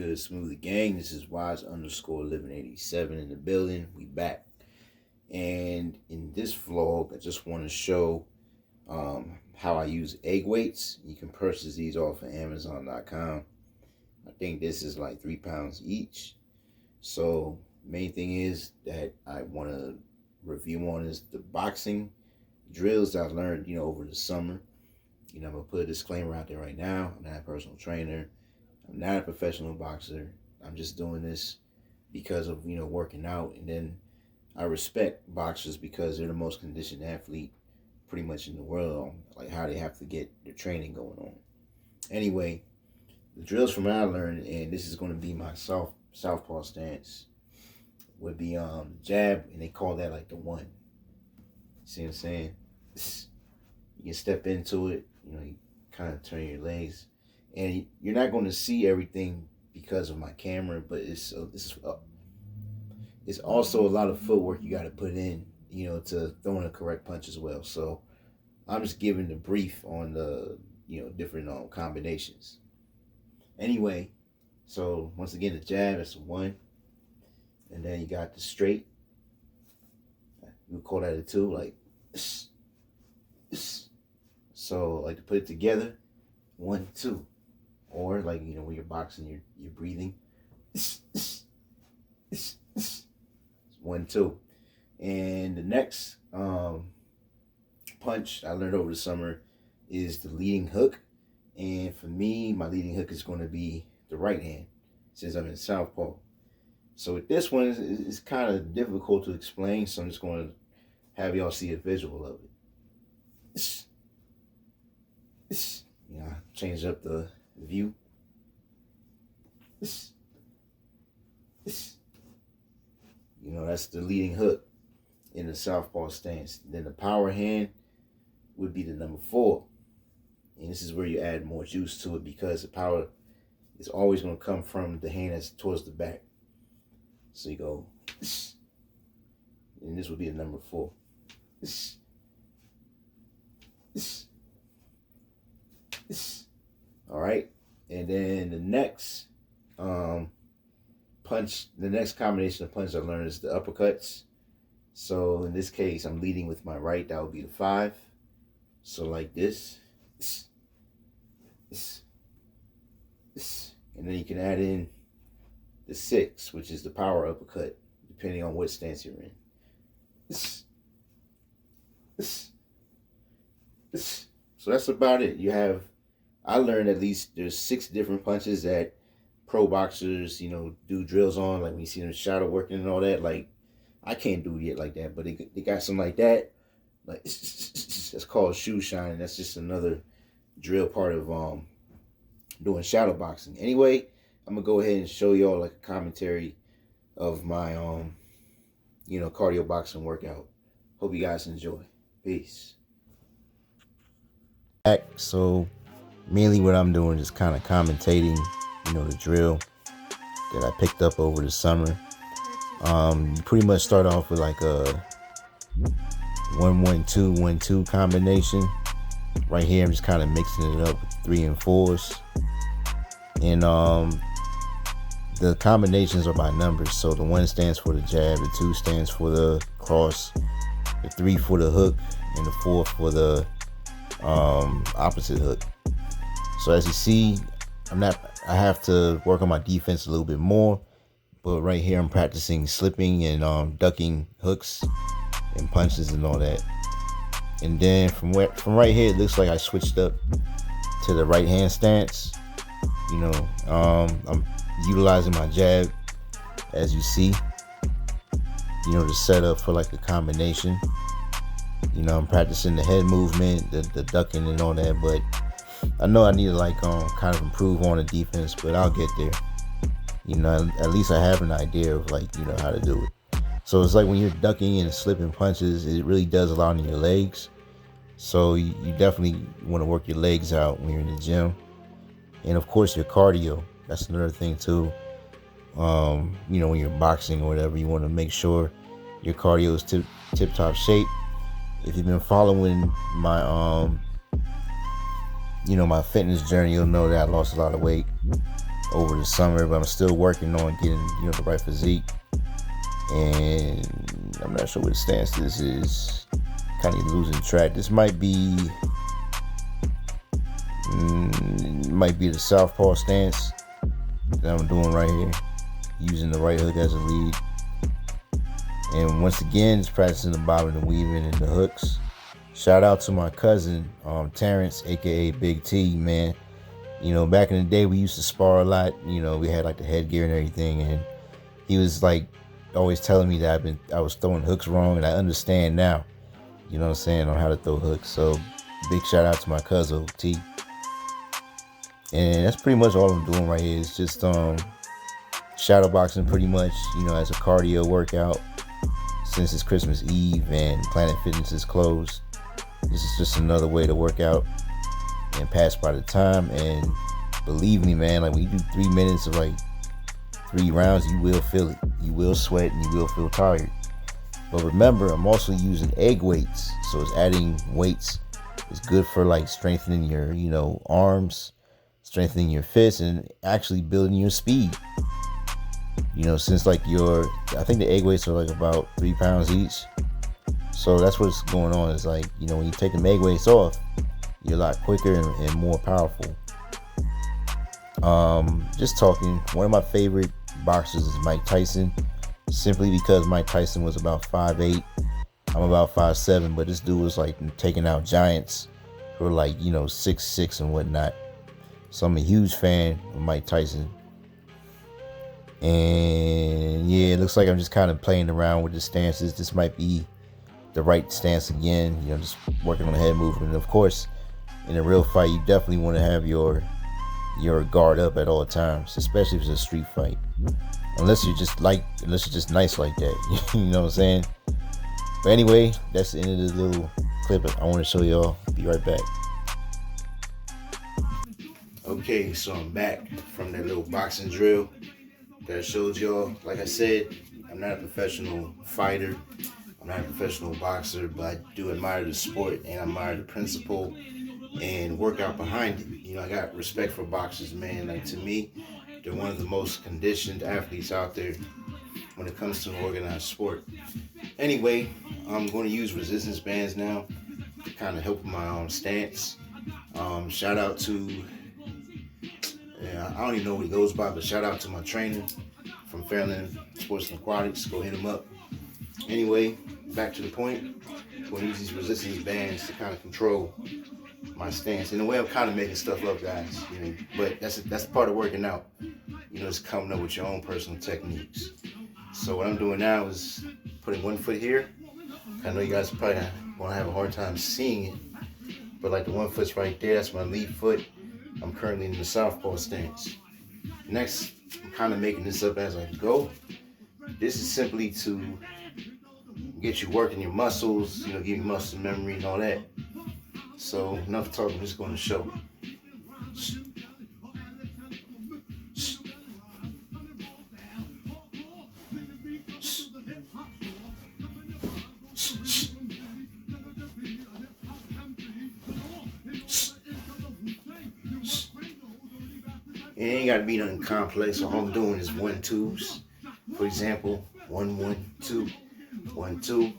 good, Smoothie Gang? This is Wise underscore living 87 in the building. We back. And in this vlog, I just want to show how I use egg weights. You can purchase these off of Amazon.com. I think this is like 3 pounds each. So main thing is that I want to review on is the boxing drills that I learned, over the summer. I'm going to put a disclaimer out there right now. I'm not a personal trainer. I'm not a professional boxer. I'm just doing this because of, working out. And then I respect boxers because they're the most conditioned athlete pretty much in the world, like how they have to get their training going on. Anyway, the drills from what I learned, and this is going to be my southpaw stance, would be jab, and they call that like the one. See what I'm saying? You can step into it, you kind of turn your legs, and you're not going to see everything because of my camera, but it's also a lot of footwork you got to put in, to throw in the correct punch as well. So I'm just giving the brief on the, different combinations. Anyway, so once again, the jab, that's a one. And then you got the straight. We would call that a two, like. So like to put it together, 1, 2. Or like, when you're boxing, you're breathing. 1, 2. And the next punch I learned over the summer is the leading hook. And for me, my leading hook is going to be the right hand, since I'm in southpaw. So with this one, it's kind of difficult to explain, so I'm just going to have y'all see a visual of it. Change up the view. That's the leading hook in the southpaw stance. Then the power hand would be the number 4. And this is where you add more juice to it because the power is always going to come from the hand that's towards the back. So you go, and this would be the number 4. All right. And then the next punch, the next combination of punches I learned is the uppercuts. So in this case, I'm leading with my right. That would be the 5. So like this. And then you can add in the 6, which is the power uppercut, depending on what stance you're in. So that's about it. I learned at least there's 6 different punches that pro boxers, do drills on, like when you see them shadow working and all that. Like, I can't do it like that, but they got something like that. Like, it's called shoe shine. That's just another drill part of doing shadow boxing. Anyway, I'm gonna go ahead and show y'all like a commentary of my cardio boxing workout. Hope you guys enjoy. Peace. So mainly what I'm doing is kind of commentating, the drill that I picked up over the summer. You pretty much start off with like a 1-1-2 1-2 combination. Right here, I'm just kind of mixing it up with 3 and 4s. And the combinations are by numbers. So the 1 stands for the jab, the 2 stands for the cross, the 3 for the hook, and the 4 for the opposite hook. So as you see, I have to work on my defense a little bit more. But right here, I'm practicing slipping and ducking hooks and punches and all that. And then from right here, it looks like I switched up to the right hand stance. I'm utilizing my jab, as you see, to set up for like a combination. I'm practicing the head movement, the ducking and all that, but I know I need to like kind of improve on the defense, but I'll get there. At least I have an idea of like, how to do it. So it's like when you're ducking and slipping punches, it really does a lot on your legs. So you definitely want to work your legs out when you're in the gym. And of course your cardio, that's another thing too. When you're boxing or whatever, you want to make sure your cardio is tip top shape. If you've been following my my fitness journey, you'll know that I lost a lot of weight. over the summer, but I'm still working on getting, the right physique. And I'm not sure what stance this is. Kind of losing track. This might be the southpaw stance that I'm doing right here, using the right hook as a lead. And once again, it's practicing the bobbing and weaving and the hooks. Shout out to my cousin, Terrence, aka Big T, man. Back in the day, we used to spar a lot. We had like the headgear and everything, and he was like always telling me that I was throwing hooks wrong, and I understand now. You know what I'm saying, on how to throw hooks. So big shout out to my cousin T. And that's pretty much all I'm doing right here. It's just shadow boxing pretty much, as a cardio workout. Since it's Christmas Eve and Planet Fitness is closed, this is just another way to work out and pass by the time. And believe me, man, like when you do 3 minutes of like 3 rounds, you will feel it. You will sweat and you will feel tired. But remember, I'm also using egg weights. So it's adding weights. It's good for like strengthening your, arms, strengthening your fists, and actually building your speed. Since like I think the egg weights are like about 3 pounds each. So that's what's going on. Is like, when you take the egg weights off, you're a lot quicker and more powerful. Just talking, one of my favorite boxers is Mike Tyson, simply because Mike Tyson was about 5'8". I'm about 5'7", but this dude was like taking out giants who were like, 6'6" and whatnot. So I'm a huge fan of Mike Tyson. And yeah, it looks like I'm just kind of playing around with the stances. This might be the right stance again, just working on the head movement. And of course, in a real fight, you definitely want to have your guard up at all times, especially if it's a street fight. Unless you're just nice like that. You know what I'm saying? But anyway, that's the end of this little clip I want to show y'all. Be right back. Okay, so I'm back from that little boxing drill that I showed y'all. Like I said, I'm not a professional fighter. I'm not a professional boxer, but I do admire the sport and I admire the principle and workout behind it. I got respect for boxers, man. Like, to me, they're one of the most conditioned athletes out there when it comes to an organized sport. Anyway, I'm going to use resistance bands now to kind of help my stance. Shout out to, I don't even know what he goes by, but shout out to my trainer from Fairland Sports and Aquatics. Go hit him up. Anyway, back to the point. I'm going to use these resistance bands to kind of control my stance. In a way, I'm kind of making stuff up, guys. But that's part of working out. It's coming up with your own personal techniques. So what I'm doing now is putting one foot here. I know you guys are probably going to have a hard time seeing it, but like the one foot's right there. That's my lead foot. I'm currently in the southpaw stance. Next, I'm kind of making this up as I go. This is simply to get you working your muscles, give you muscle memory and all that. So enough talking, I'm just going to show. It ain't got to be nothing complex. All I'm doing is 1-2s. For example, 1-1-2, 1-2.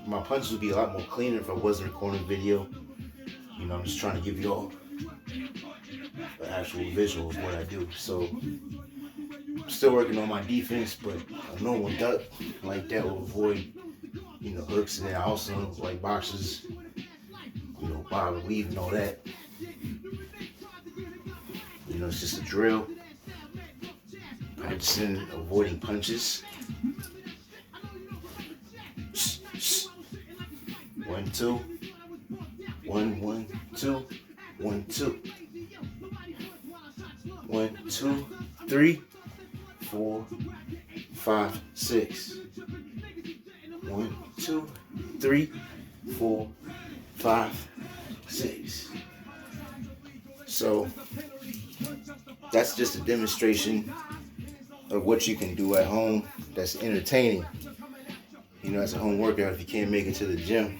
My punches would be a lot more cleaner if I wasn't recording a video. I'm just trying to give you all an actual visual of what I do. So, I'm still working on my defense, but a normal duck like that will avoid, hooks. And then I also like boxers, bob and weave and all that. It's just a drill. Practicing avoiding punches. 1-2, 1-1-2, 1-2, 1-2, 3, 4, 5, 6. 1, 2, 3, 4, 5, 6. So that's just a demonstration of what you can do at home that's entertaining, as a home workout if you can't make it to the gym.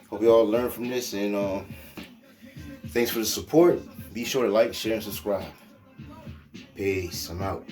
Hope you all learn from this, and Thanks for the support. Be sure to like, share, and subscribe. Peace. I'm out.